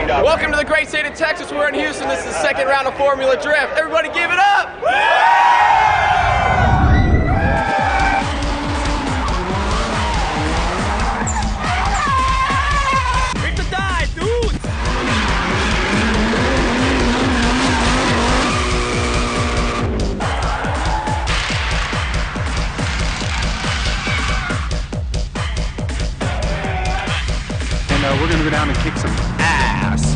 Welcome to the great state of Texas. We're in Houston. This is the second round of Formula Drift. Everybody give it up! Reach the die, dudes! And we're gonna go down and kick some ass.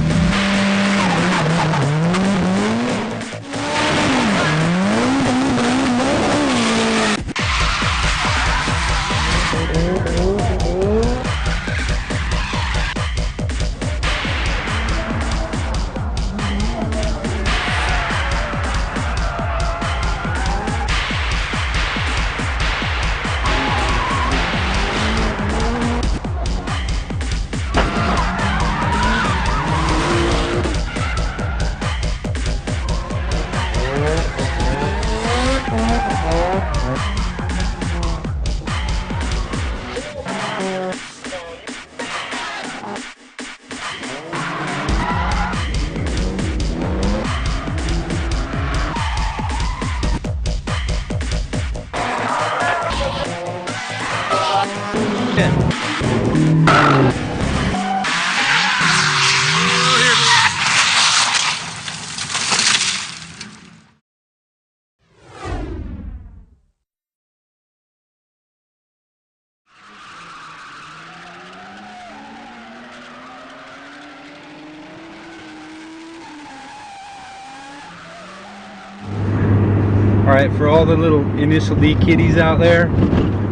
Alright, for all the little initial D kiddies out there,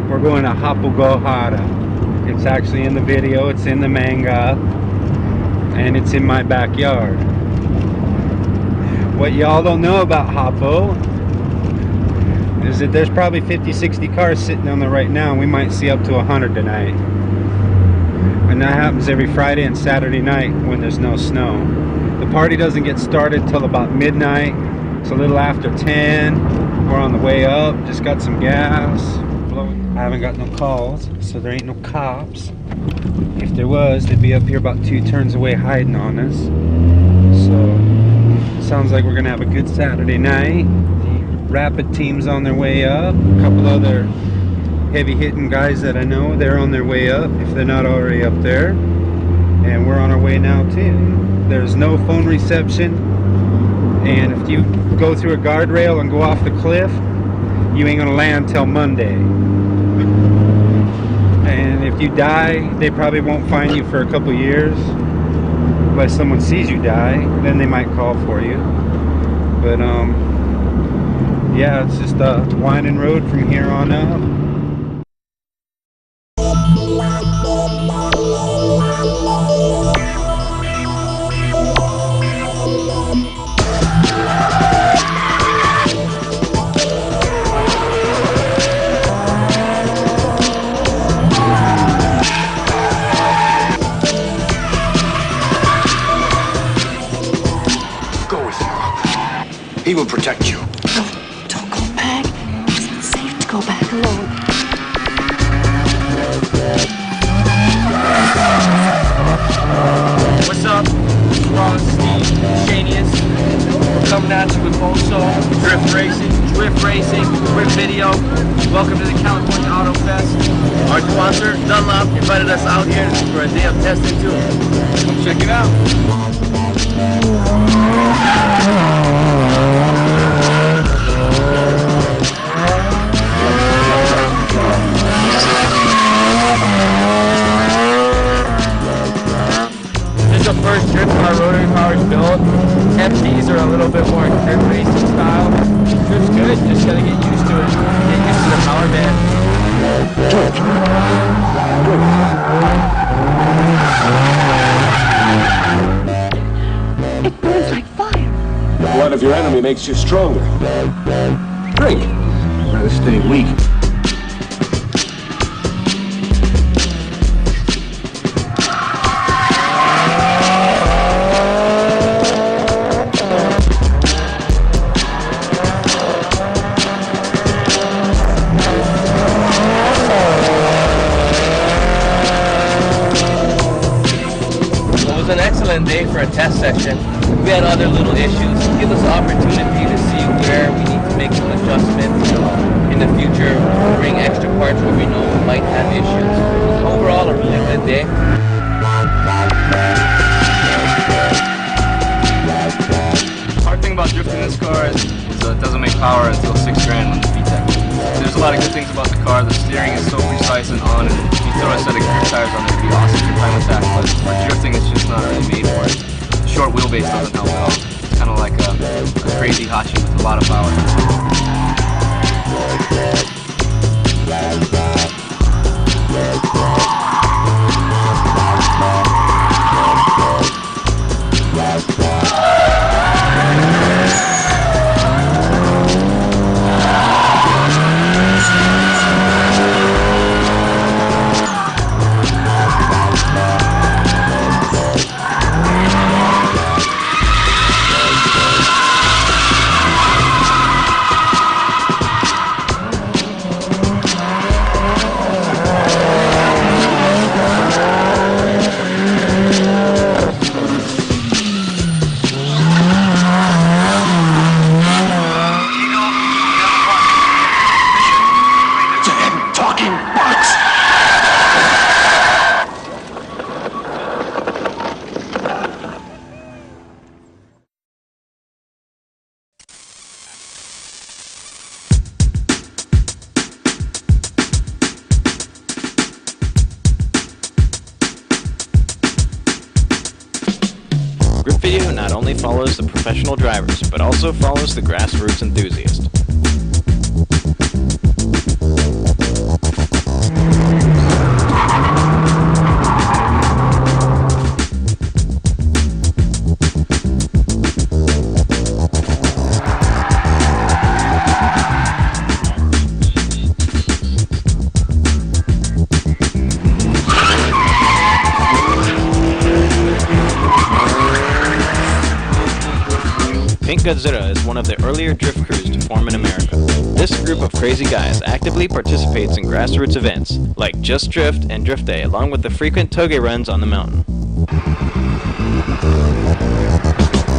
we're going to Happogahara. It's actually in the video, it's in the manga, and it's in my backyard. What y'all don't know about Happo is that there's probably 50-60 cars sitting on there right now, and we might see up to 100 tonight. And that happens every Friday and Saturday night when there's no snow. The party doesn't get started till about midnight. It's a little after 10. We're on the way up, just got some gas. I haven't got no calls, so there ain't no cops. If there was, they'd be up here about 2 turns away hiding on us. So, sounds like we're gonna have a good Saturday night. The Rapid team's on their way up. A couple other heavy-hitting guys that I know, they're on their way up, if they're not already up there. And we're on our way now too. There's no phone reception. And if you go through a guardrail and go off the cliff, you ain't gonna land till Monday. And if you die, they probably won't find you for a couple years. Unless someone sees you die, then they might call for you. But yeah, it's just a winding road from here on up. He will protect you. Don't go back. It's not safe to go back alone. What's up? Ron, Steve, Shanius. We're coming at you with Oso, drift racing, quick video. Welcome to the California Auto Fest. Our sponsor, Dunlop, invited us out here for a day of testing too. Come check it out. This is the first drift car rotary power's built. MCs are a little bit more drift racing style. Drift's good, just gotta get used to it. Get used to the power band. It burns like fire. The blood of your enemy makes you stronger. Drink. I'd rather stay weak. an excellent day for a test session. We had other little issues. Give us the opportunity to see where we need to make some adjustments in the future, bring extra parts where we know we might have issues. Overall, a really good day. Hard thing about drifting this car is it doesn't make power until $6 grand on the VTEC. There's a lot of good things about the car. The steering is so precise and on, and if you throw a set of grip tires on it, it'd be awesome for time attack, but for drifting it's just not really made for it. The short wheelbase doesn't help at all. It's kind of like a crazy Hachi with a lot of power. Grip Video not only follows the professional drivers, but also follows the grassroots enthusiast. Pink Godzira is one of the earlier drift crews to form in America. This group of crazy guys actively participates in grassroots events, like Just Drift and Drift Day, along with the frequent Touge runs on the mountain.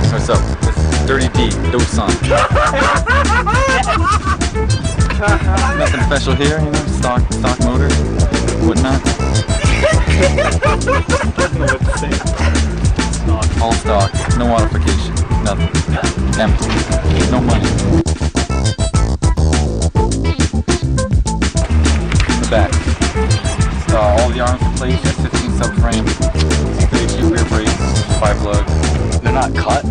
What's up? It's Dirty D, Dosan. Nothing special here, you know, stock motor, whatnot. All stock, no modification, nothing. Empty. No money. In the back. All the arms replaced, 15 subframe, 32 rear brakes, 5 lug. They're not cut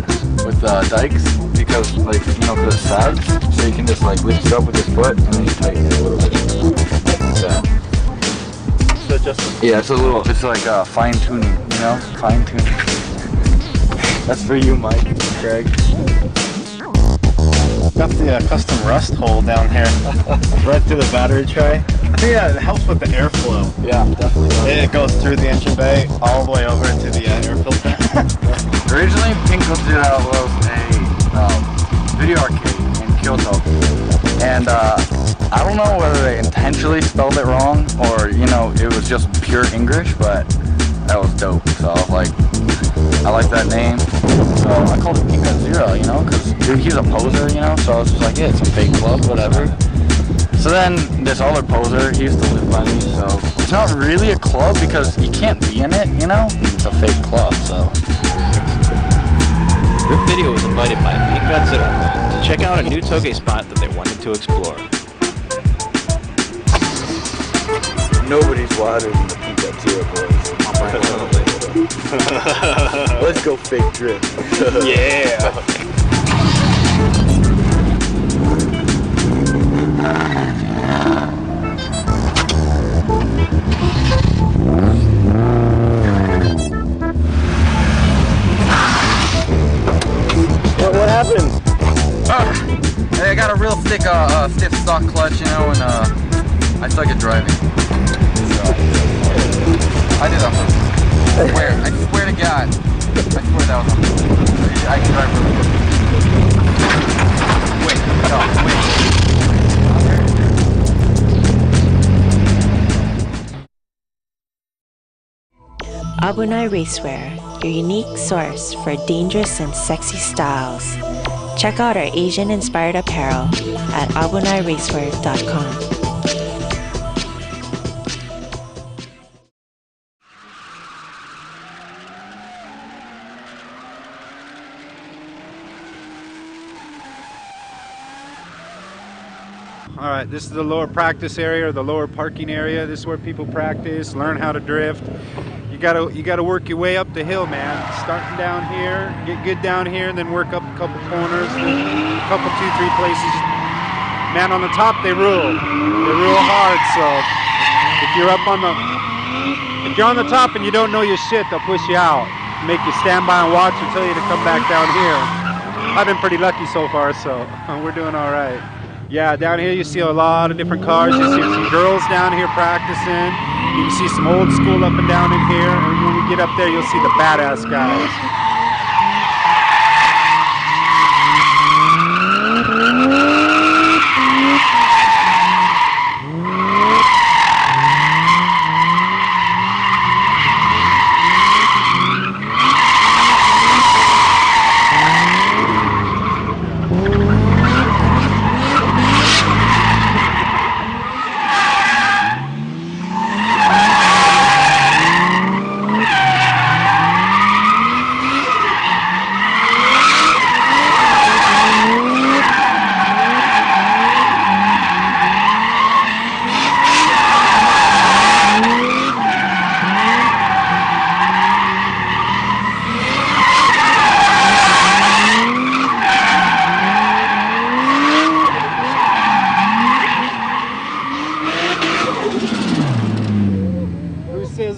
with dikes because, like, you know, because it sags, so you can just like lift it up with your foot and then you tighten it a little bit. Yeah. So just yeah, it's a little. It's like fine tuning, you know, fine tuning. That's for you, Mike, Greg. Got the custom rust hole down here, right through the battery tray. I think it helps with the airflow. Yeah, definitely. It goes through the engine bay all the way over to the air filter. Originally, Pink Godzira was a video arcade in Kyoto, and I don't know whether they intentionally spelled it wrong or, you know, it was just pure English, but that was dope. So I was like, I like that name, so I called it Pink Godzira, you know, because he's a poser, you know, so I was just like, yeah, it's a fake club, whatever. So then this other poser, he used to live by me, so it's not really a club because you can't be in it, you know, it's a fake club, so. Grip Video was invited by Pink Godzira to check out a new Touge spot that they wanted to explore. Nobody's wilder than the Pink Godzira boys. Let's go fake drift. Yeah. What happened? Hey, I got a real thick, stiff stock clutch, you know, and I suck at driving. So, I did on purpose. I swear to God. I swear that was on purpose. I can drive really good. Wait, no, Abunai Racewear, your unique source for dangerous and sexy styles. Check out our Asian-inspired apparel at abunaracewear.com. All right, this is the lower practice area, or the lower parking area. This is where people practice, learn how to drift. You gotta work your way up the hill, man. Starting down here, get good down here, and then work up a couple corners, a couple, 2-3 places. Man, on the top they rule. They rule hard. So if you're on the top and you don't know your shit, they'll push you out, make you stand by and watch and tell you to come back down here. I've been pretty lucky so far, so we're doing all right. Yeah, down here you see a lot of different cars. You see some girls down here practicing. You can see some old school up and down in here. And when we get up there, you'll see the badass guys.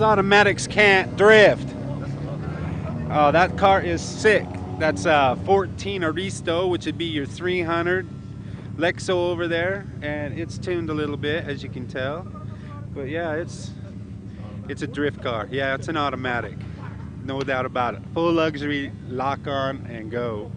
Automatics can't drift. Oh, that car is sick. That's 14 Aristo, which would be your 300 Lexo over there, and it's tuned a little bit, as you can tell. But yeah, it's a drift car. Yeah, it's an automatic, no doubt about it. Full luxury, lock on and go.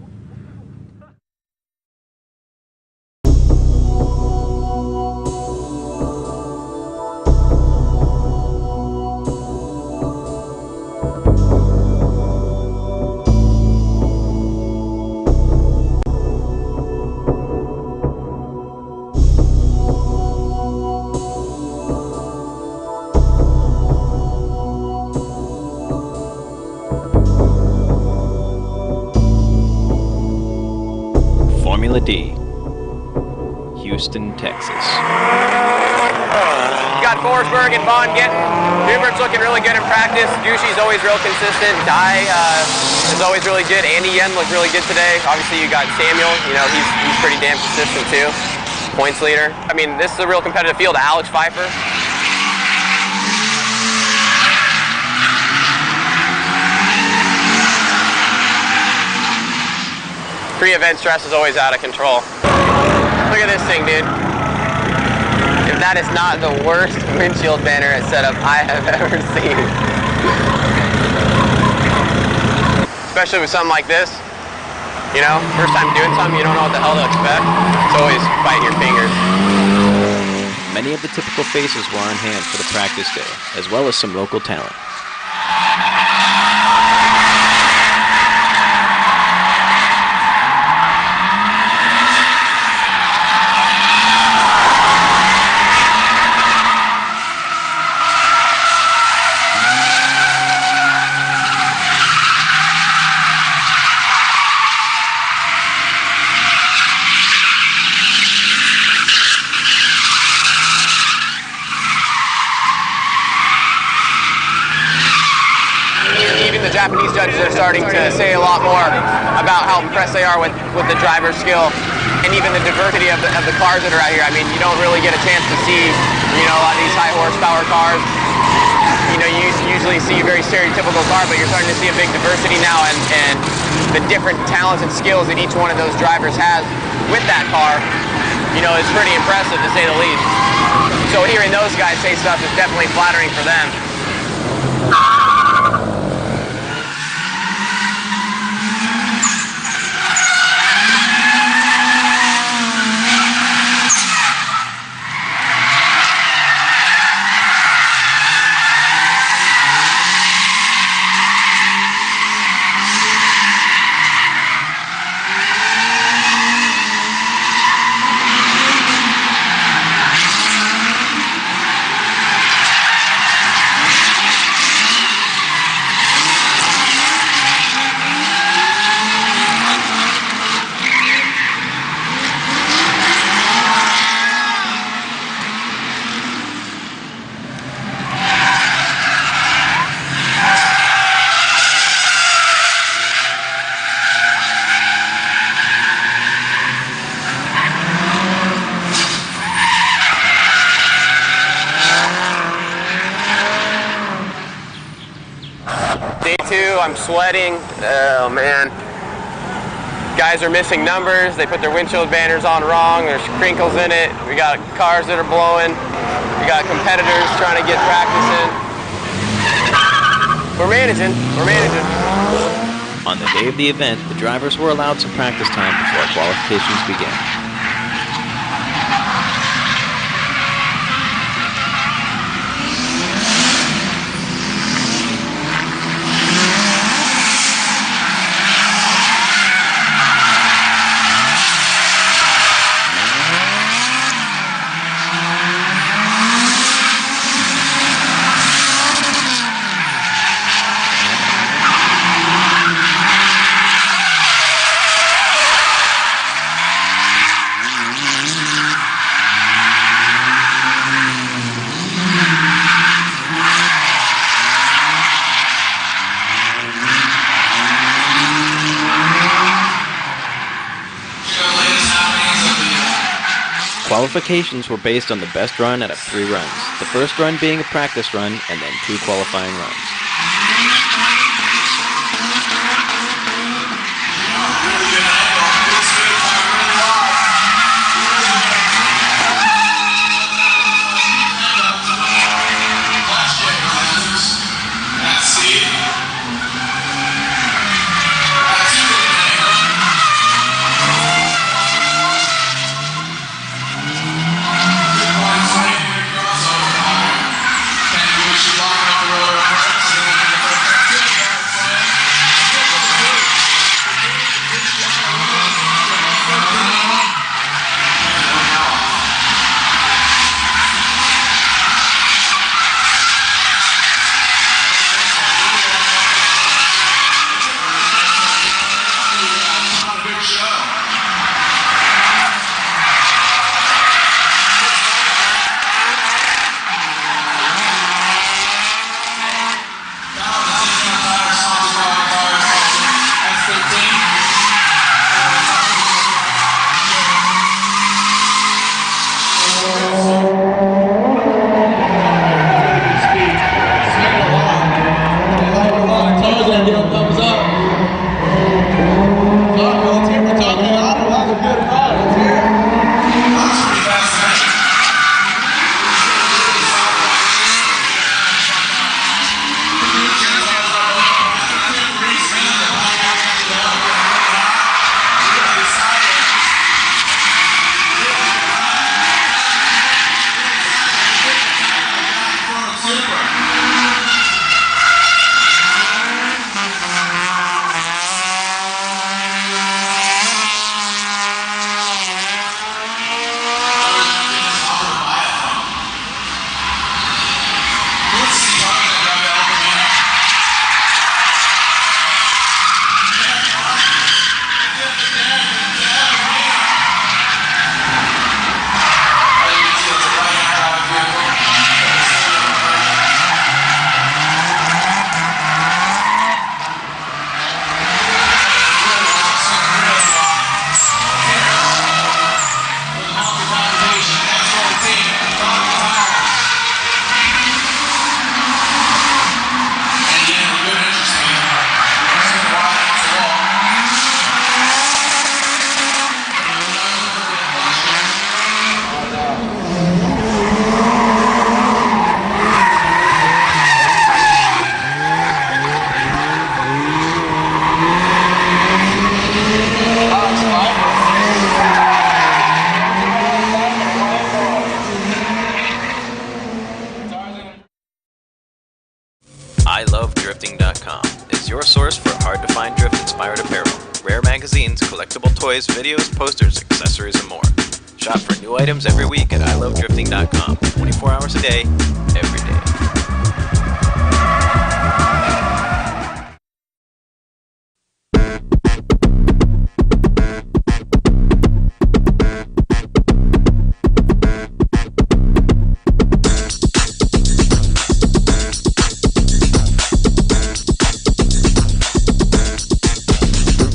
Formula D, Houston, Texas. You got Forsberg and Vaughn getting. Newbert's looking really good in practice. Dushy's always real consistent. Dye is always really good. Andy Yen looked really good today. Obviously, you got Samuel. You know, he's pretty damn consistent too. Points leader. I mean, this is a real competitive field. Alex Pfeiffer. Pre-event stress is always out of control. Look at this thing, dude. If that is not the worst windshield banner setup I have ever seen. Especially with something like this. You know, first time doing something, you don't know what the hell to expect. It's always biting your fingers. Many of the typical faces were on hand for the practice day, as well as some local talent. Japanese judges are starting to say a lot more about how impressed they are with the driver's skill and even the diversity of the cars that are out here. I mean, you don't really get a chance to see, you know, a lot of these high horsepower cars. You know, you usually see a very stereotypical car, but you're starting to see a big diversity now, and the different talents and skills that each one of those drivers has with that car, you know, is pretty impressive to say the least. So hearing those guys say stuff is definitely flattering for them. I'm sweating. Oh man. Guys are missing numbers. They put their windshield banners on wrong. There's crinkles in it. We got cars that are blowing. We got competitors trying to get practice in. We're managing. We're managing. On the day of the event, the drivers were allowed some practice time before qualifications began. Qualifications were based on the best run out of 3 runs, the first run being a practice run and then 2 qualifying runs. ilovedrifting.com is your source for hard-to-find drift-inspired apparel, rare magazines, collectible toys, videos, posters, accessories, and more. Shop for new items every week at ilovedrifting.com, 24 hours a day, every day.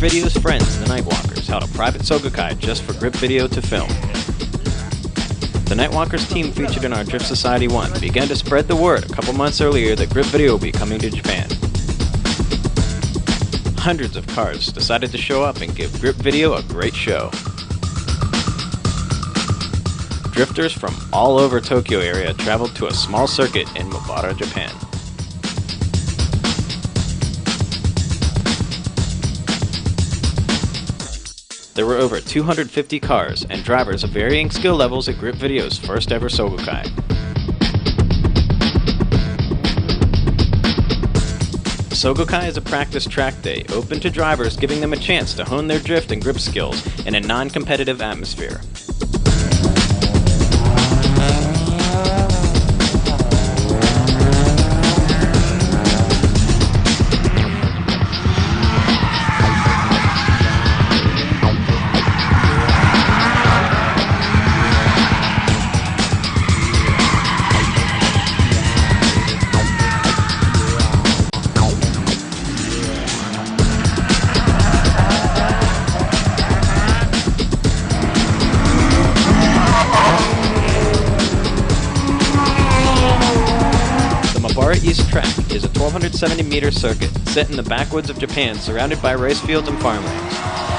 Video's friends, the Nightwalkers, held a private Sogokai just for Grip Video to film. The Nightwalkers team featured in our Drift Society 1 began to spread the word a couple months earlier that Grip Video will be coming to Japan. hundreds of cars decided to show up and give Grip Video a great show. Drifters from all over Tokyo area traveled to a small circuit in Mobara, Japan. There were over 250 cars and drivers of varying skill levels at Grip Video's first ever Sogokai. Sogokai is a practice track day open to drivers, giving them a chance to hone their drift and grip skills in a non-competitive atmosphere. East Track is a 1,270-meter circuit set in the backwoods of Japan, surrounded by rice fields and farmlands.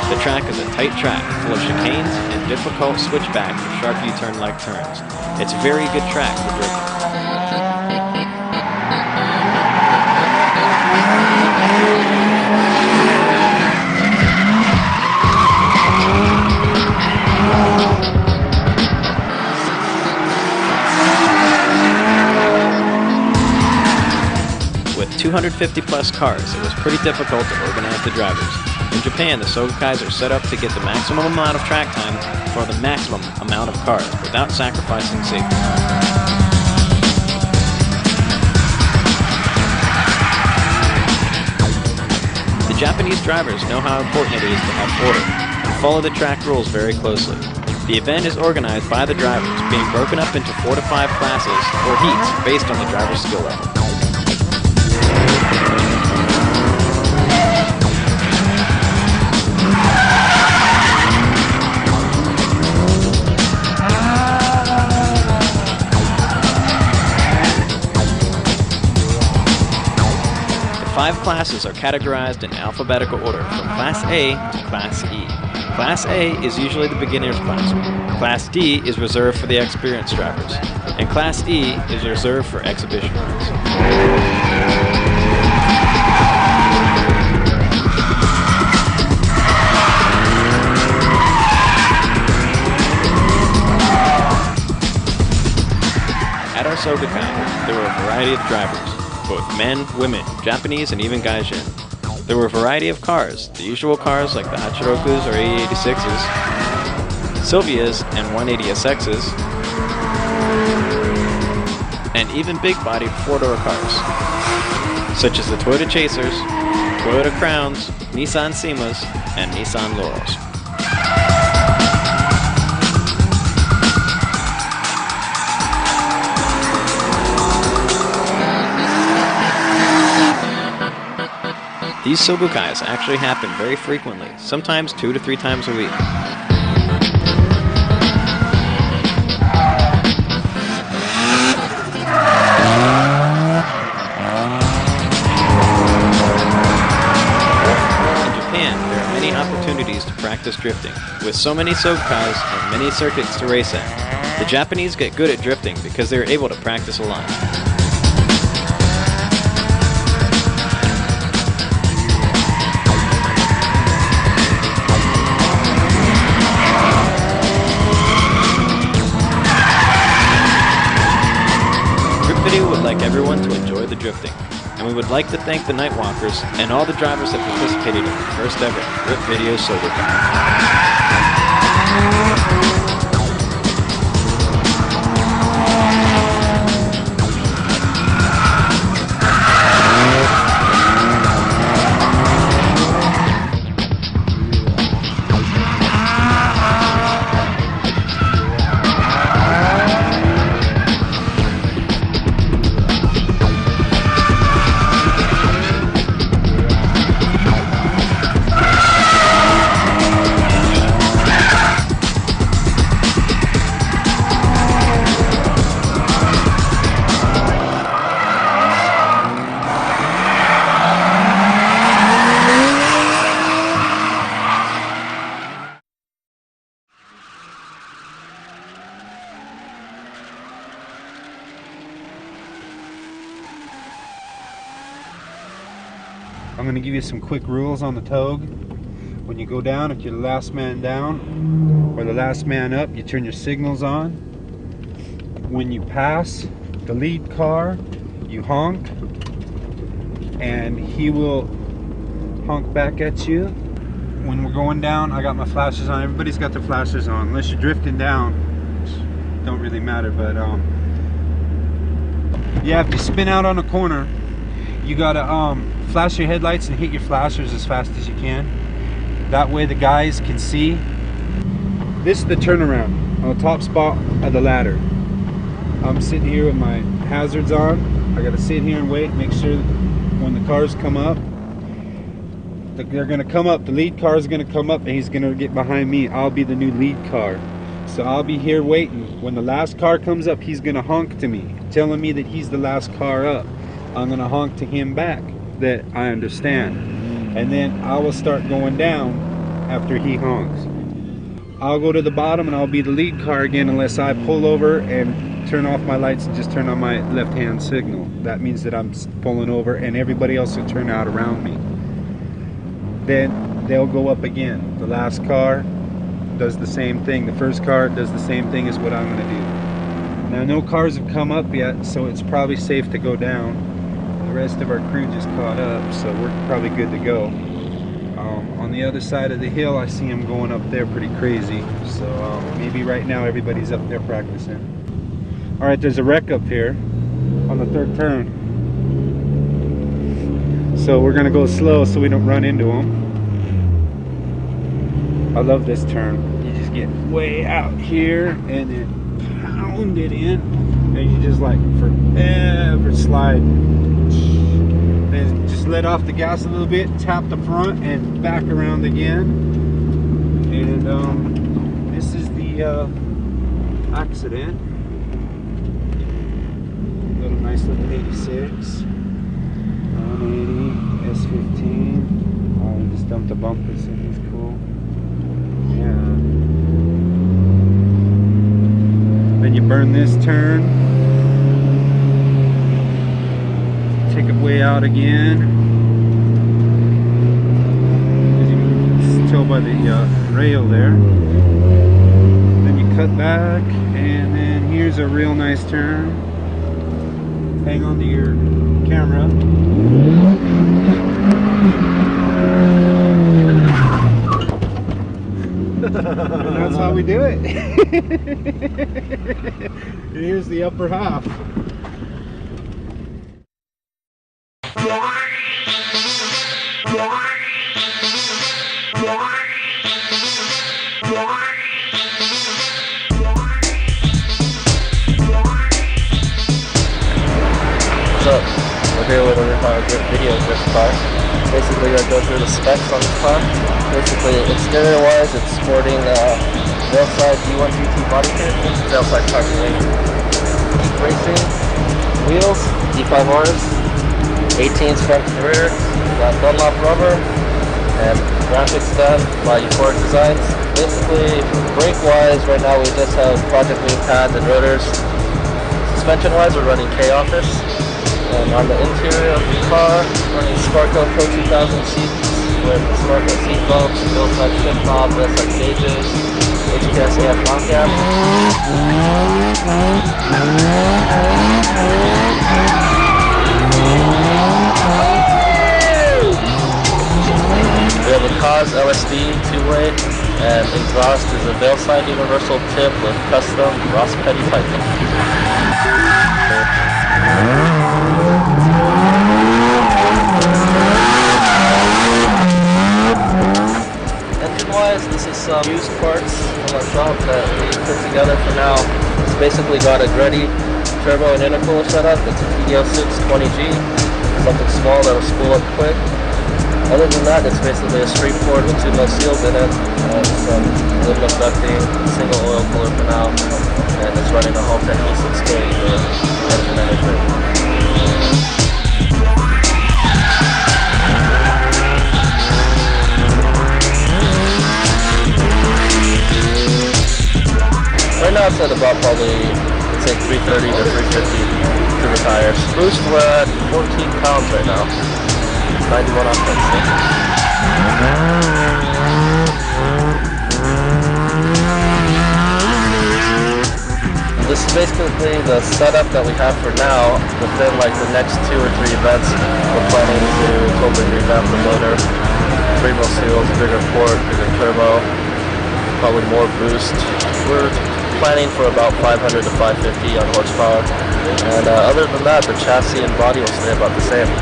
The track is a tight track full of chicanes and difficult switchbacks with sharp U-turn-like turns. It's a very good track for drifting. With 250 plus cars, it was pretty difficult to organize the drivers. In Japan, the Sogokais are set up to get the maximum amount of track time for the maximum amount of cars without sacrificing safety. The Japanese drivers know how important it is to have order and follow the track rules very closely. The event is organized by the drivers, being broken up into 4 to 5 classes or heats based on the driver's skill level. The 5 classes are categorized in alphabetical order from Class A to Class E. Class A is usually the beginner's class. Class D is reserved for the experienced drivers, and Class E is reserved for exhibition runs. At our Sogokai, there were a variety of drivers, both men, women, Japanese, and even Gaijin. There were a variety of cars, the usual cars like the Hachirokus or 8086s, Sylvias and 180SXs, and even big-bodied 4-door cars, such as the Toyota Chasers, Toyota Crowns, Nissan Semas, and Nissan Laurels. These Sogokais actually happen very frequently, sometimes 2 to 3 times a week. In Japan, there are many opportunities to practice drifting. With so many Sogokais and many circuits to race at, the Japanese get good at drifting because they are able to practice a lot. Video would like everyone to enjoy the drifting, and we would like to thank the Nightwalkers and all the drivers that participated in the first ever Grip Video Sogokai. going to give you some quick rules on the Touge. When you go down, if you're the last man down or the last man up, you turn your signals on. When you pass the lead car, you honk, and he will honk back at you. When we're going down, I got my flashes on. Everybody's got their flashes on, unless you're drifting down. Don't really matter, but yeah, if you spin out on a corner, you gotta flash your headlights and hit your flashers as fast as you can. That way the guys can see. This is the turnaround on the top spot of the ladder. I'm sitting here with my hazards on. I gotta sit here and wait, make sure that when the cars come up, they're gonna come up. The lead car is gonna come up and he's gonna get behind me. I'll be the new lead car. So I'll be here waiting. When the last car comes up, he's gonna honk to me, telling me that he's the last car up. I'm gonna honk to him back that I understand. And then I will start going down after he honks. I'll go to the bottom and I'll be the lead car again unless I pull over and turn off my lights and just turn on my left-hand signal. That means that I'm pulling over and everybody else will turn out around me. Then they'll go up again. The last car does the same thing. The first car does the same thing as what I'm going to do. Now no cars have come up yet, so it's probably safe to go down. The rest of our crew just caught up, so we're probably good to go. On the other side of the hill, I see them going up there pretty crazy. So maybe right now everybody's up there practicing. All right, there's a wreck up here on the third turn. So we're gonna go slow so we don't run into them. I love this turn. You just get way out here and then pound it in, and you just like forever slide. Then just let off the gas a little bit, tap the front, and back around again. And this is the accident. Nice little 86, 180, S15. Oh, we just dumped a bumper, so it's cool. Yeah. Then you burn this turn. Take it way out again. As you can tell by the rail there. Then you cut back, and then here's a real nice turn. Hang on to your camera. And that's how we do it. Here's the upper half. What's up? We're here with a video drift car. Basically, I go through the specs on this car. Basically, exterior-wise, it's sporting railside D1 GT body kit, railside Takumi. Racing wheels, D5Rs, 18s front and rear, got Dunlop rubber, and graphics done by Euphoric Designs. Basically, brake-wise, right now we just have Project Wing pads and rotors. Suspension-wise, we're running K-Office. And on the interior of the car, running Sparco Pro 2000 seats with Sparco seat bumps, hillside shift knob, hillside gauges, HKSAF knockouts. We have a Cause LSD two-way, and exhaust is a Veilside universal tip with custom Ross Petty piping. Engine-wise, this is some used parts from our shop that we put together for now. It's basically got a Greddy turbo and intercooler setup. It's a PDO6 20G, something small that will spool up quick. Other than that, it's basically a straight port with 2 mil seals in it, and some aluminum ducting, single oil cooler for now, and it's running a Haltech E6K for engine management. Right now it's at about probably, I'd say 330 to 350 to the tires. Boost, we're at 14 pounds right now. 91 octane. This is basically the setup that we have for now. Within like the next 2 or 3 events, we're planning to totally revamp the motor. 3 more seals, bigger port, bigger turbo, probably more boost. We're planning for about 500 to 550 on horsepower. And other than that, the chassis and body will stay about the same.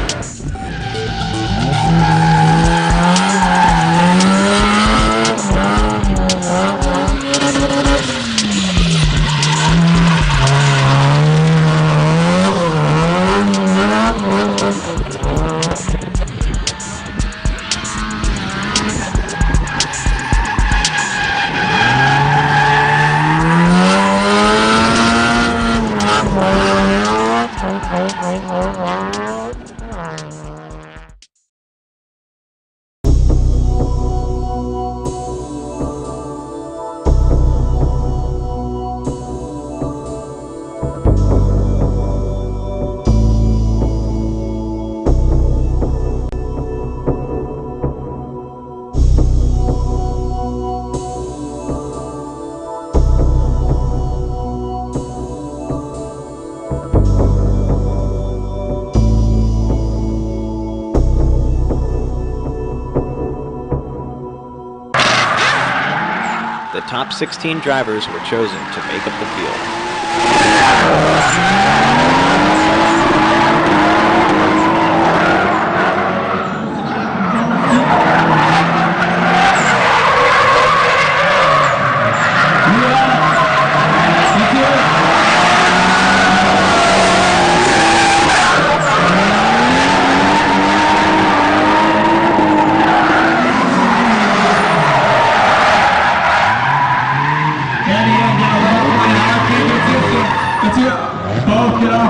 The top 16 drivers were chosen to make up the field. Get off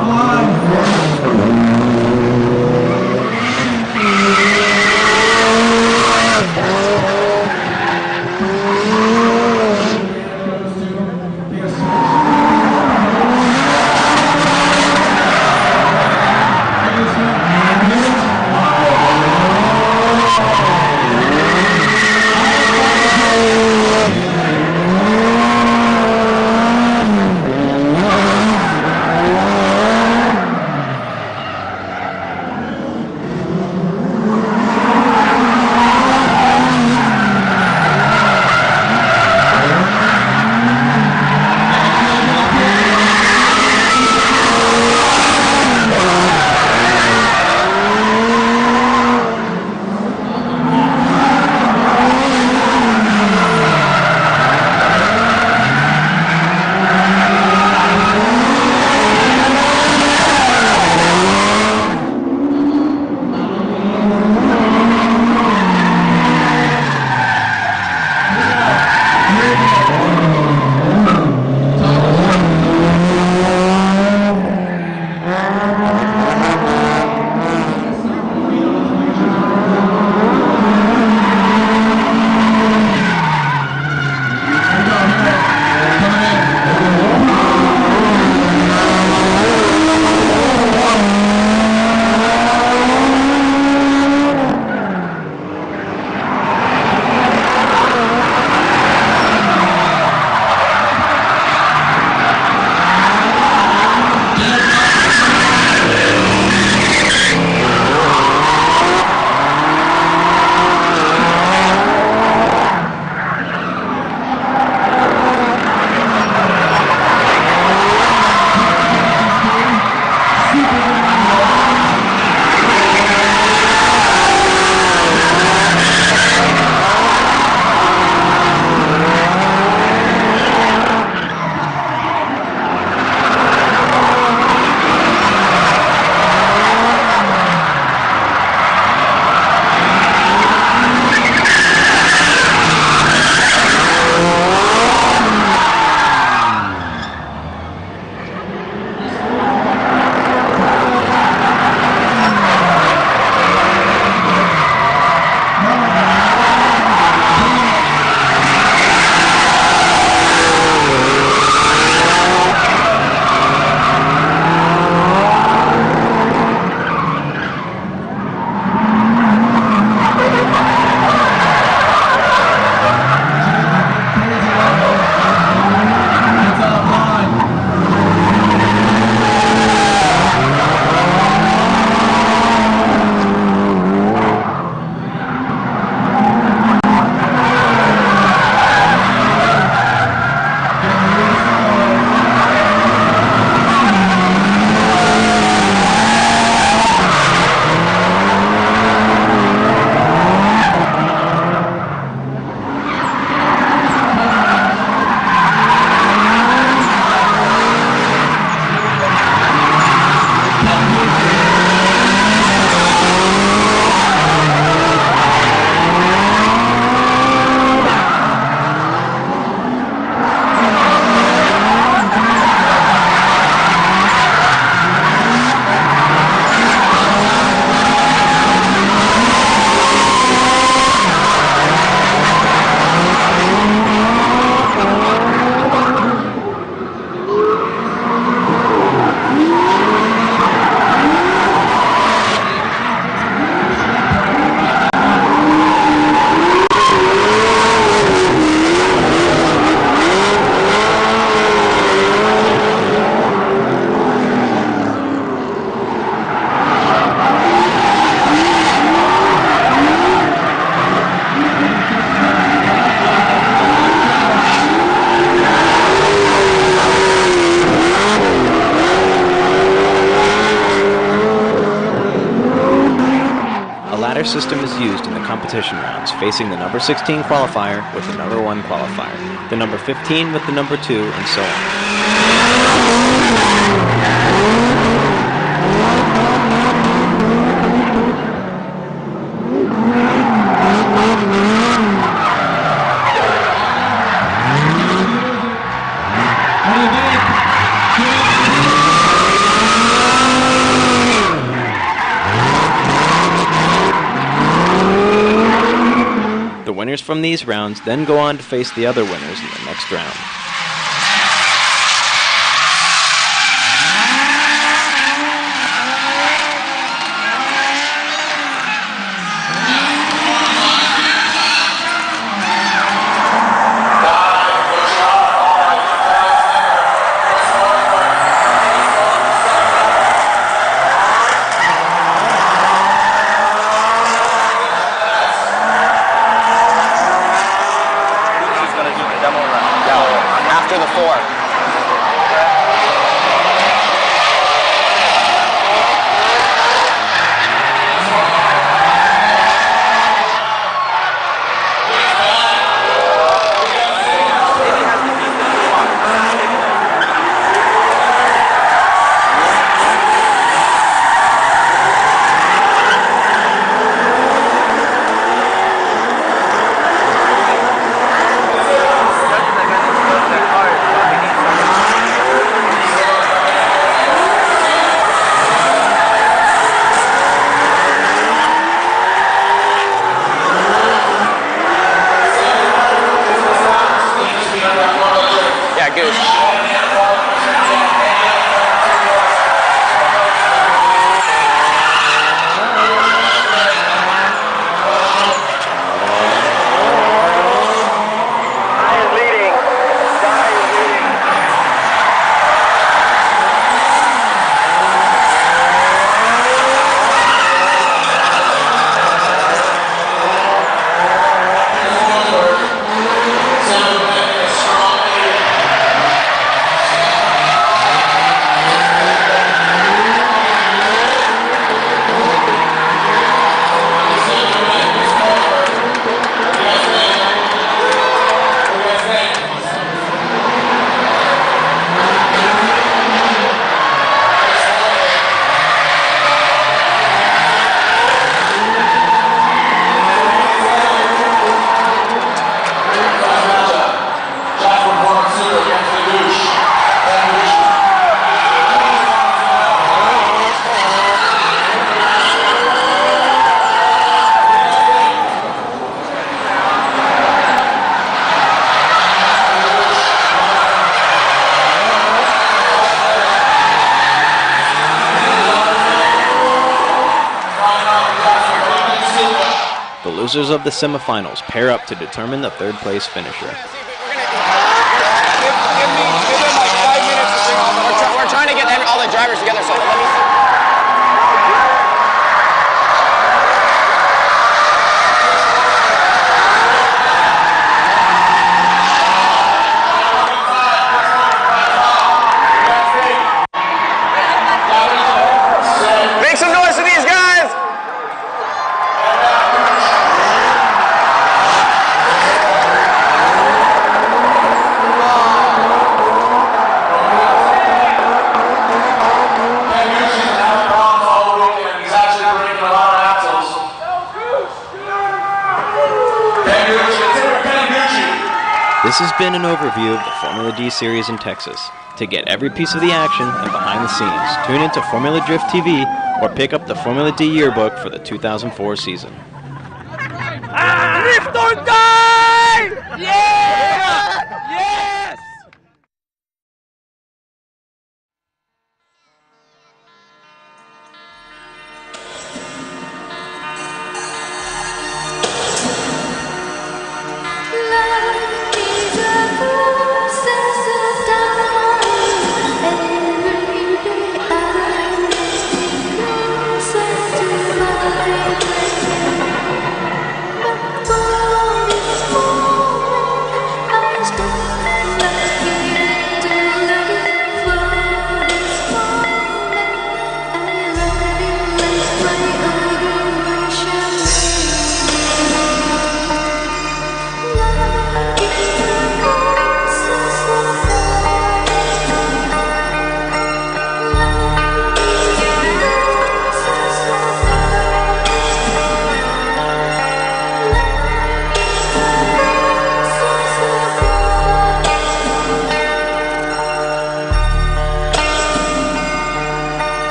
system is used in the competition rounds, facing the number 16 qualifier with the number 1 qualifier, the number 15 with the number 2, and so on. The winners from these rounds then go on to face the other winners in the next round. After the 4. The losers of the semifinals pair up to determine the third place finisher. Give me like 5 minutes to bring all we're trying to get all the drivers together, so let me see. Make some noise for these guys! This has been an overview of the Formula D series in Texas. To get every piece of the action and behind the scenes, tune into Formula Drift TV or pick up the Formula D yearbook for the 2004 season. Drift or die! Yeah! Yes! Bye.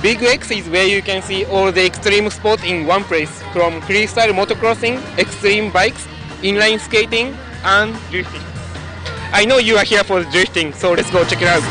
Big X is where you can see all the extreme sports in one place, from freestyle motocrossing, extreme bikes, inline skating, and drifting. I know you are here for drifting, so let's go check it out.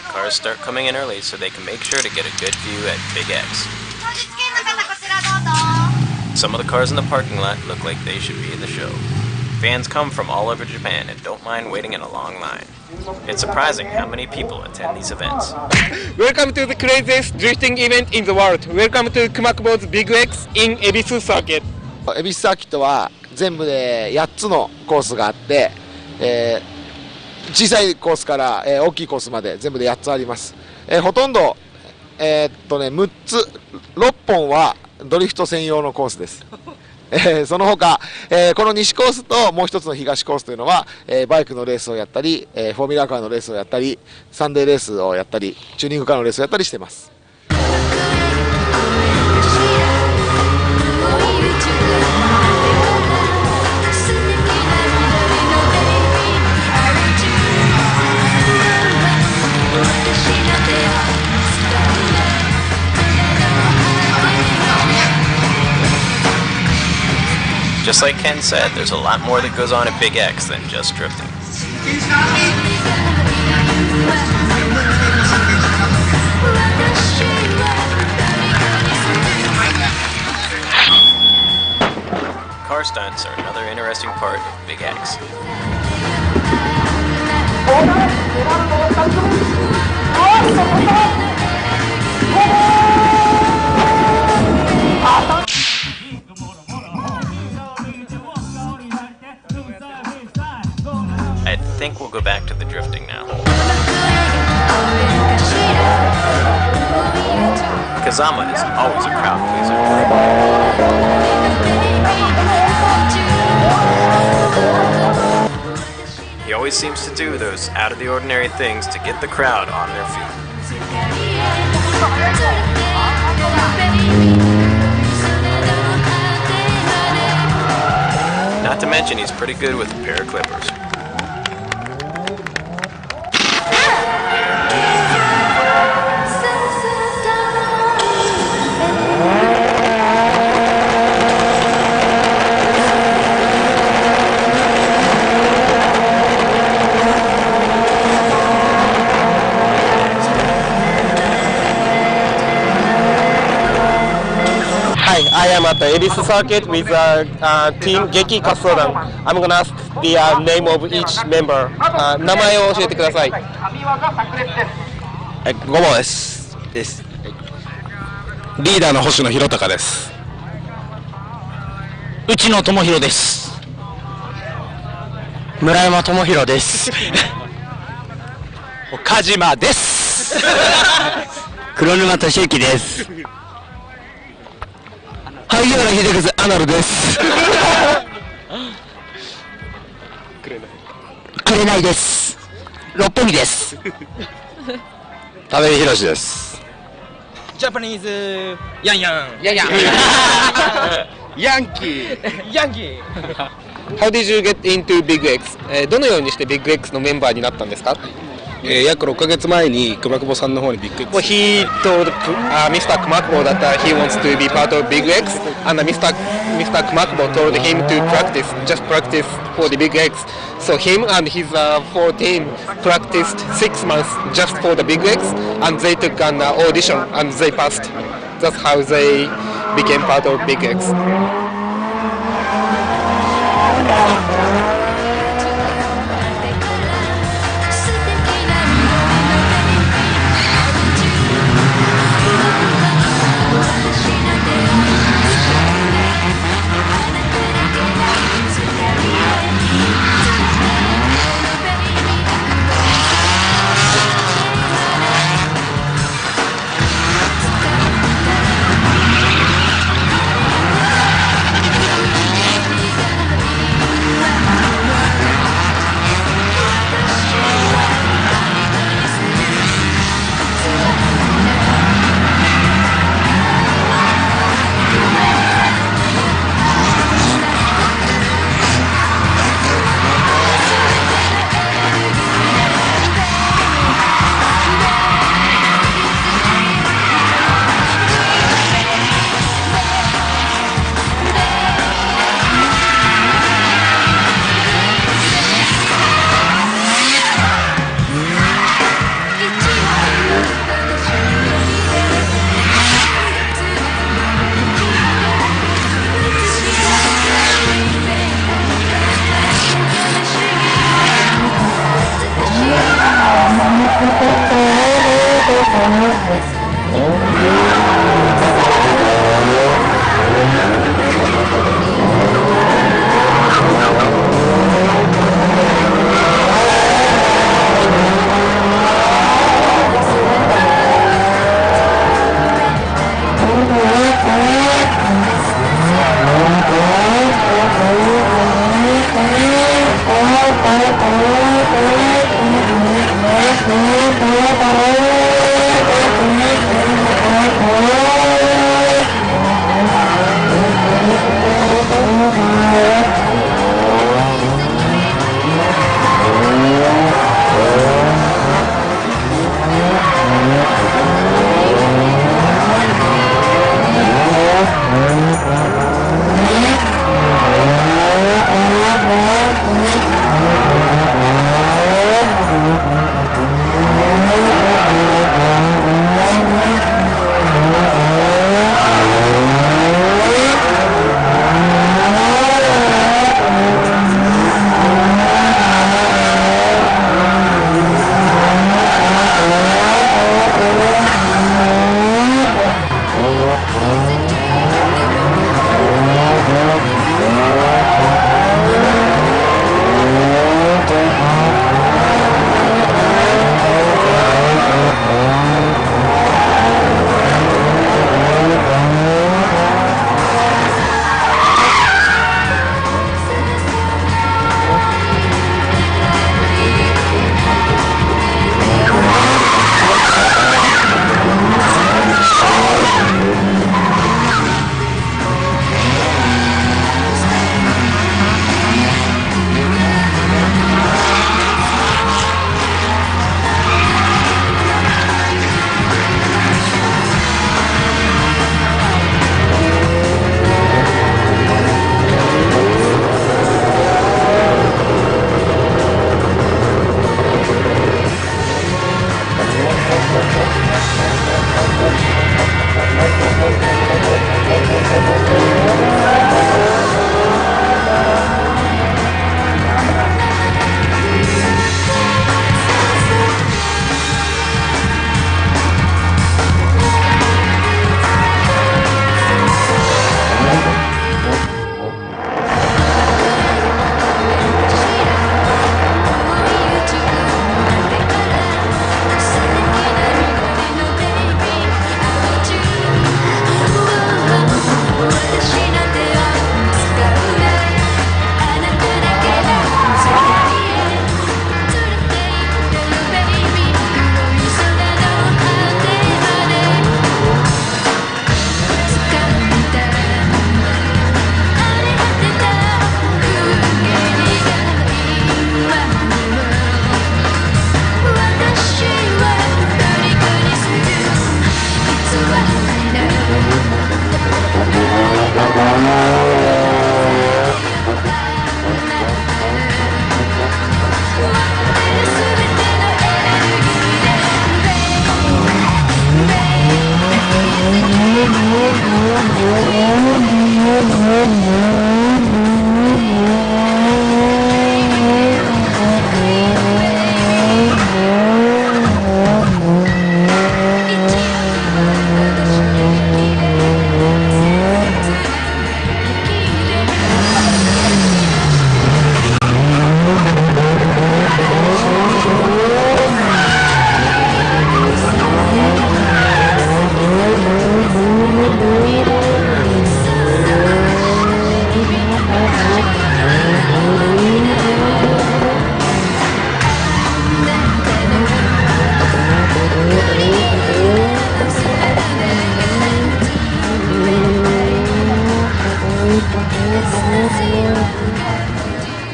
Cars start coming in early so they can make sure to get a good view at Big X. Some of the cars in the parking lot look like they should be in the show. Fans come from all over Japan and don't mind waiting in a long line. It's surprising how many people attend these events. Welcome to the craziest drifting event in the world. Welcome to Kumakubo's Big X in Ebisu Circuit. 恵比寿サーキットは全部で8つのコースがあって、小さいコースから、大きいコースまで全部で8つあります。ほとんど、6つ、6本はドリフト専用のコースです。その他、この西コースともう一つの東コースというのは、バイクのレースをやったり、フォーミュラーカーのレースをやったり、サンデーレースをやったり、チューニングカーのレースをやったりしています。Just like Ken said, there's a lot more that goes on at Big X than just drifting. Car stunts are another interesting part of Big X. I think we'll go back to the drifting now. Kazama is always a crowd pleaser. He always seems to do those out-of-the-ordinary things to get the crowd on their feet. Not to mention he's pretty good with a pair of clippers. I am at the Ebisu Circuit with Team Geki Kasodan. I'm going to ask the name of each member. 名前を教えてください。5番です。リーダーの星野弘隆です。内野智弘です。村山智弘です。岡島です。黒沼俊之です。萩原秀和アナルです。紅です。六本木です。田部寛です。ジャパニーズヤンヤン。ヤンキー。How did you get into Big X? どのようにしてBig Xのメンバーになったんですか？約6ヶ月前に熊久保さんの方にビッグ X。Well, he told Mr. Kumakubo that he wants to be part of Big X, and Mr. Kumakubo told him to just practice for the Big X. So him and his full team practiced 6 months just for the Big X, and they took an audition and they passed. That's how they became part of Big X.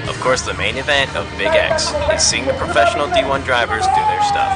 Of course, the main event of Big X is seeing the professional D1 drivers do their stuff.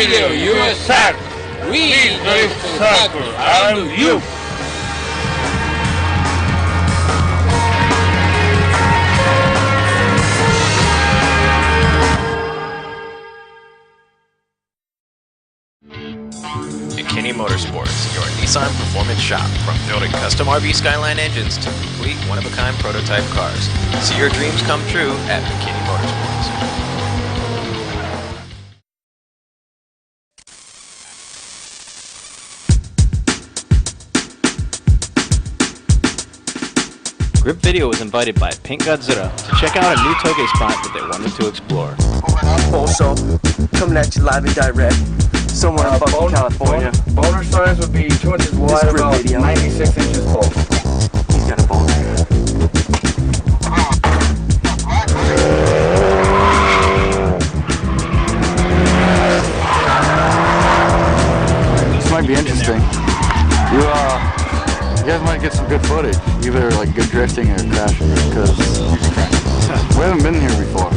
video USA. We drift circles around you. McKinney Motorsports, your Nissan performance shop. From building custom RV Skyline engines to complete one-of-a-kind prototype cars. See your dreams come true at McKinney Motorsports. Grip Video was invited by Pink Godzira to check out a new Touge spot that they wanted to explore. Also, coming at you live and direct, somewhere in fucking California. Boner signs would be 2 inches wide, about 96 inches tall. He's got a boner. This might be interesting. You guys might get some good footage, either like good drifting or crashing, because we haven't been here before.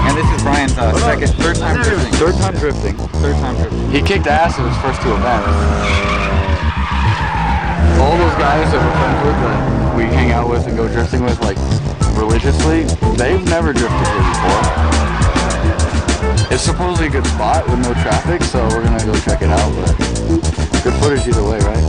And this is Brian's third time drifting. Third time drifting. He kicked ass at his first 2 events. All those guys that we're friends with, that we hang out with and go drifting with, like, religiously, they've never drifted here before. It's supposedly a good spot with no traffic, so we're gonna go check it out, but good footage either way, right?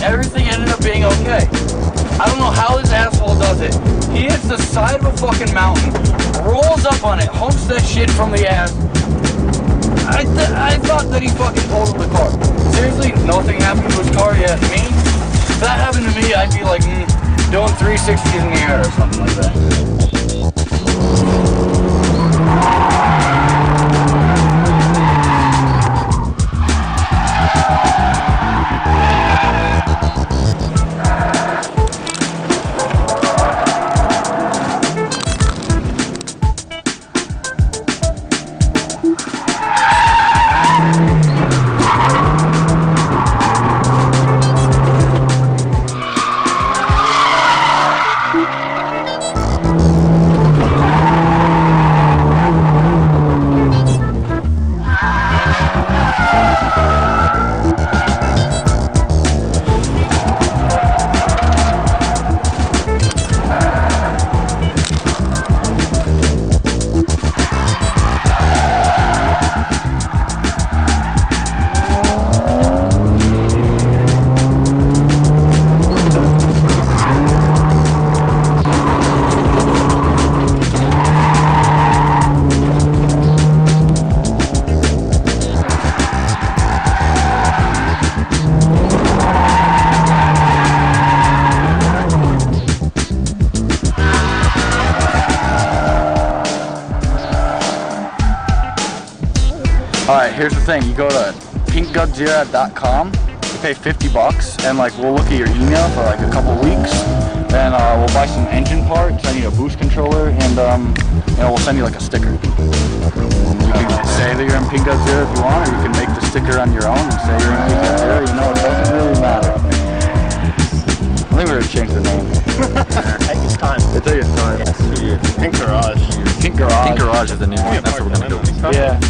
Everything ended up being okay. I don't know how this asshole does it. He hits the side of a fucking mountain, rolls up on it, humps that shit from the ass. I thought that he fucking totaled the car. Seriously, nothing happened to his car yet. Me? If that happened to me, I'd be like, doing 360s in the air or something like that. Alright, here's the thing. You go to pinkgodzira.com, you pay $50, and like we'll look at your email for like a couple weeks, and we'll buy some engine parts. I need a boost controller, and we'll send you like a sticker. You can say that you're in Pink Godzira if you want, or you can make the sticker on your own and say you're in Pink Godzira. You know, it doesn't really matter. I think we're gonna change the name. Take its time. It took its time. Pink Garage. Pink Garage. Pink Garage is the new one. That's what we're gonna do. Yeah.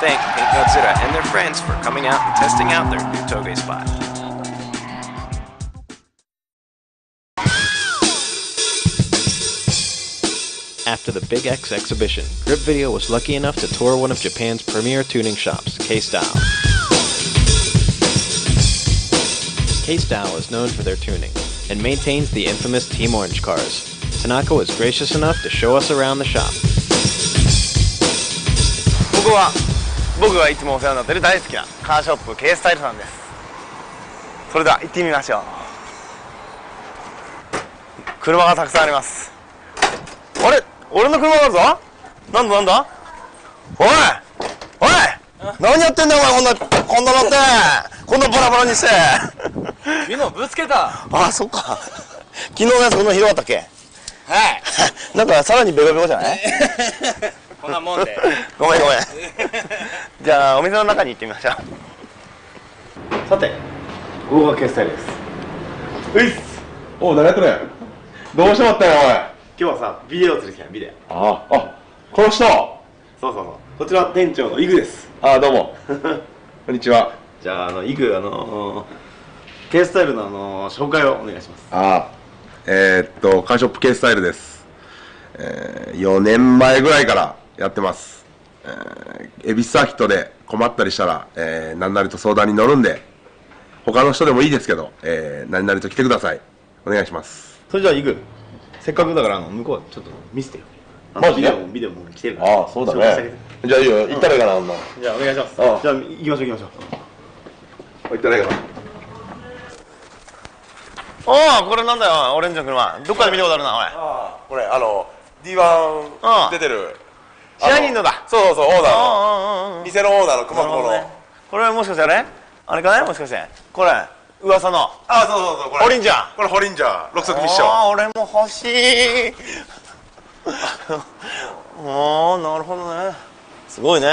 thank Pink Godzira and their friends for coming out and testing out their new Touge spot. After the Big X exhibition, Grip Video was lucky enough to tour one of Japan's premier tuning shops, K-Style. K-Style is known for their tuning and maintains the infamous Team Orange cars. Tanaka was gracious enough to show us around the shop. ここは僕がいつもお世話になっている大好きなカーショップ K スタイルさんです。それでは行ってみましょう。車がたくさんあります。あれ、俺の車があるぞ。なんだなんだ。おいおい、何やってんだお前、こんな乗ってこんなバラバラにして。昨日ぶつけた。ああ、そっか。昨日のやつこんなひどかったっけ。はい。なんかさらにベコベコじゃない。こんなもんで。ごめんごめん。じゃあお店の中に行ってみましょう。さて、ここがKスタイルです。ういっす。おう、何やってるんや。どうしてもったんやおい。今日はさ、ビデオを釣りきたビデオ。あ、この人。そうそうそう。こちら店長のイグです。あ、どうも。こんにちは。じゃあイグKスタイルの紹介をお願いします。カーショップKスタイルです。4年前ぐらいからやってます。恵比寿サーキットで困ったりしたら、何なりと相談に乗るんで、他の人でもいいですけど、何なりと来てください。お願いします。それじゃあイグ、せっかくだから向こうちょっと見せてよ。マジでビデオも来てるから。ああ、そうだね。じゃあいいよ、行ったらいいかな、女。じゃあお願いします。じゃあ行きましょう行きましょう。行ったらいいかな。おお、これなんだよ、オレンジの車。どっかで見たことあるな、おい。これD1 出てる支配人のだ。そうそうそう、オーナーの店のオーナーの熊本の。これもしかしてあれかね、もしかしてこれ噂の。あ、そうそうそう、これホリンジャー。これホリンジャー6速ミッション。ああ、俺も欲しい。おお、なるほどね。すごいね。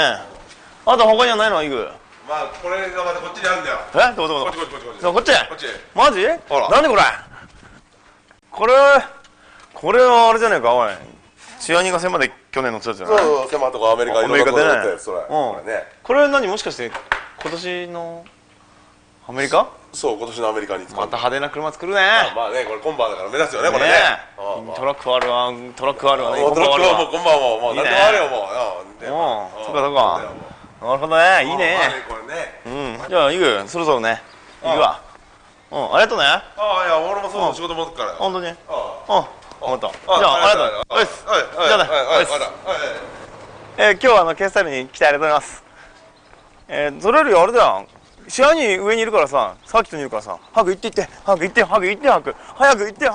あと他にはないの、イグ。まあこれがまたこっちにあるんだよ。どここっちこっちマジ。なんでこれ。これはあれじゃねえか、おい。チアニがセマで去年乗ってたじゃない。そうそう、セマとかアメリカいろんなところで乗ったやつ。それこれ何、もしかして今年のアメリカ。そう、今年のアメリカに使う。また派手な車作るね。まあね、これコンバーだから目立つよね、これね。トラックあるわ、トラックあるわね。トラックはもうコンバーも何でもあるよ、もう。そっかそっか。なるほどね、いいね。じゃあイグ、そろそろね行くわ。ありがとうね。ああ、いや、俺もそう仕事戻ってから。本当に。分かった。じゃあありがとう。はい、じゃあね。今日はKスタイルに来てありがとうございます。それよりあれだよ、試合に上にいるからさ、サーキットにいるからさ、早く行って早く行って早く行って。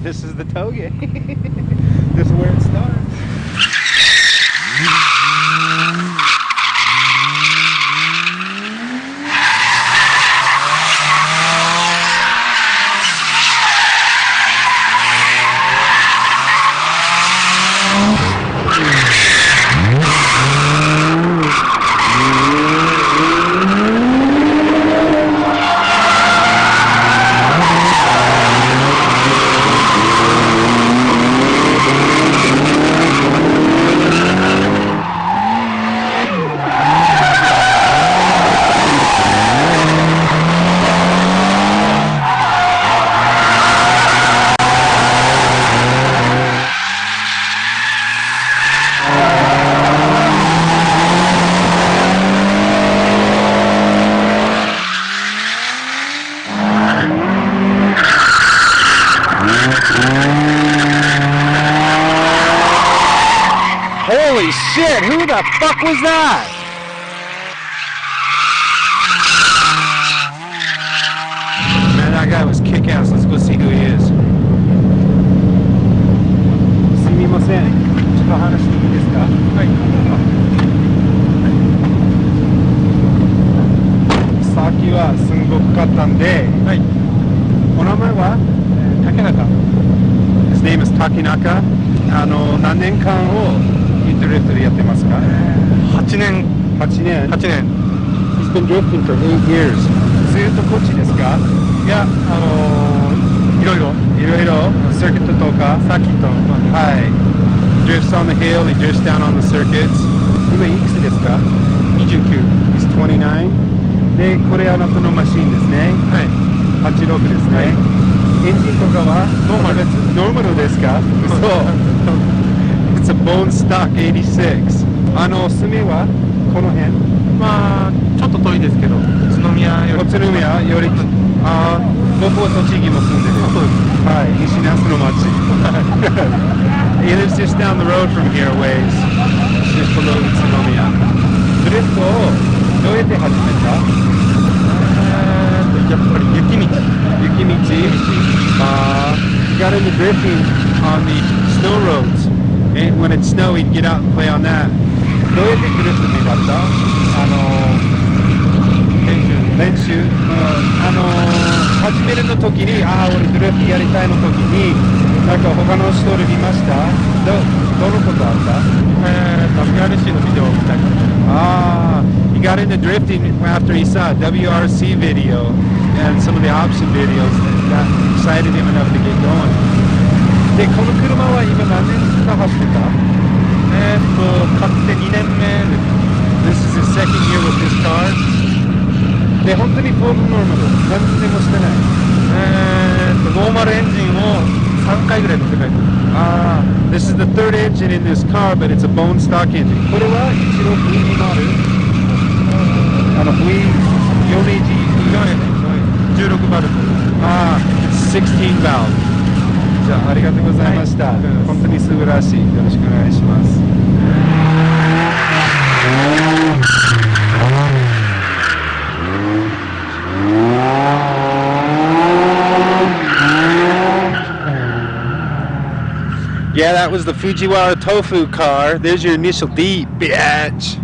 This is the Touge. This is where it starts. Holy shit, who the fuck was that? Man, that guy was kick-ass. Let's go see who he is. すみません。ちょっと話していいですか？はい。さっきはすんごくかったんで、はい。お名前は？竹中。His name is Takinaka. 何年間をインターネットでやってますか？8年。He's been drifting for 8 years. ずっとこっちですか？いや、いろいろ。サーキットとか。サーキット。はい。Drifts on the hill, he drifts down on the circuits. 今いくつですか？ 29。He's 29. で、これあなたのマシンですね。はい。86ですね。エンジンとかはノーマルですか？そう。It's a bone stock 86. 住みはこの辺？まあ、ちょっと遠いですけど、宇都宮より。宇都宮より、僕は栃木も住んでる。はい、西那須の町。He lives just down the road from here, ways. Just below 宇都宮。ドリフトをどうやって始めた？やっぱり雪道。He got into drifting on the snow roads. And when it snowed, he'd get out and play on that. どうやってドリフトになった？練習。始めるの時に、俺ドリフトやりたいの時に、なんか他の人で見ました？どのことあった？WRC のビデオを見たり。He got into drifting after he saw a WRC video and some of the option videos that excited him enough to get going. で、この車は今何年か走ってた？買って2年目です。This is his second year with this car. で、本当にフォームノーマル。何でもしてない。ノーマルエンジンを3回ぐらい乗って帰ってる。This is the third engine in this car, but it's a bone stock engine. これは16V モデル16バルブ。16 valve. じゃあ、ありがとうございました。本当に素晴らしい。よろしくお願いします。Yeah, that was the Fujiwara Tofu car. There's your initial D, bitch.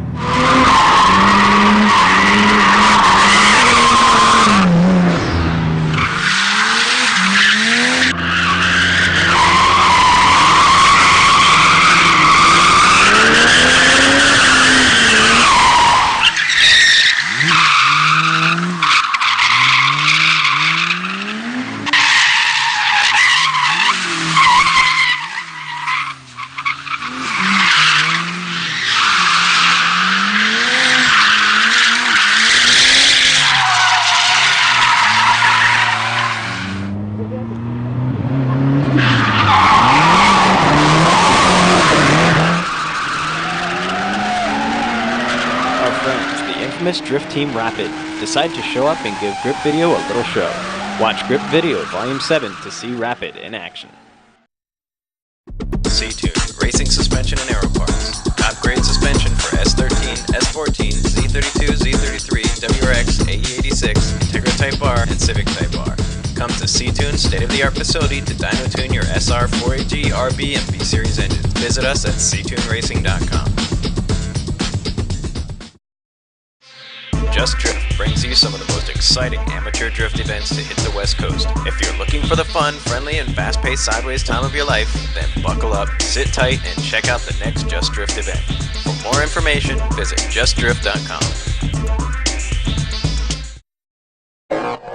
Drift Team Rapid decide to show up and give Grip Video a little show. Watch Grip Video Volume 7 to see Rapid in action. C-Tune Racing Suspension and Aero Parts. Top-grade suspension for S13, S14, Z32, Z33, WRX, AE86, Integra Type R, and Civic Type R. Come to C-Tune's state-of-the-art facility to dyno-tune your SR, 4AG, RB, and B-Series engines. Visit us at ctuneracing.com. Just Drift brings you some of the most exciting amateur drift events to hit the West Coast. If you're looking for the fun, friendly, and fast-paced sideways time of your life, then buckle up, sit tight, and check out the next Just Drift event. For more information, visit justdrift.com.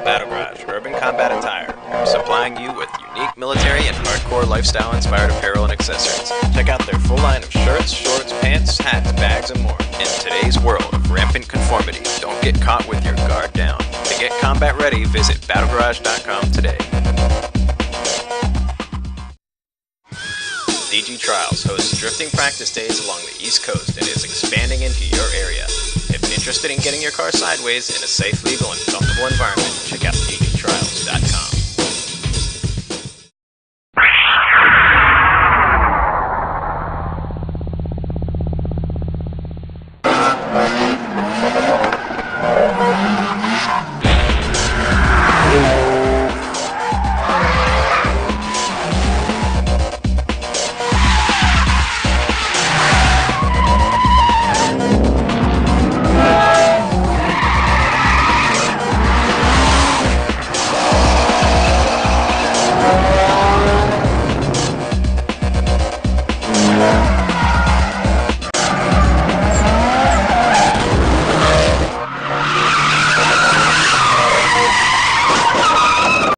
Battle Garage Urban Combat Attire, supplying you with unique military and hardcore lifestyle-inspired apparel and accessories. Check out their full line of shirts, shorts, pants, hats, bags, and more. In today's world of rampant conformity, don't get caught with your guard down. To get combat ready, visit battlegarage.com today. DG Trials hosts drifting practice days along the East Coast and is expanding into your area. If interested in getting your car sideways in a safe, legal, and comfortable environment, check out dgtrials.com. Yeah.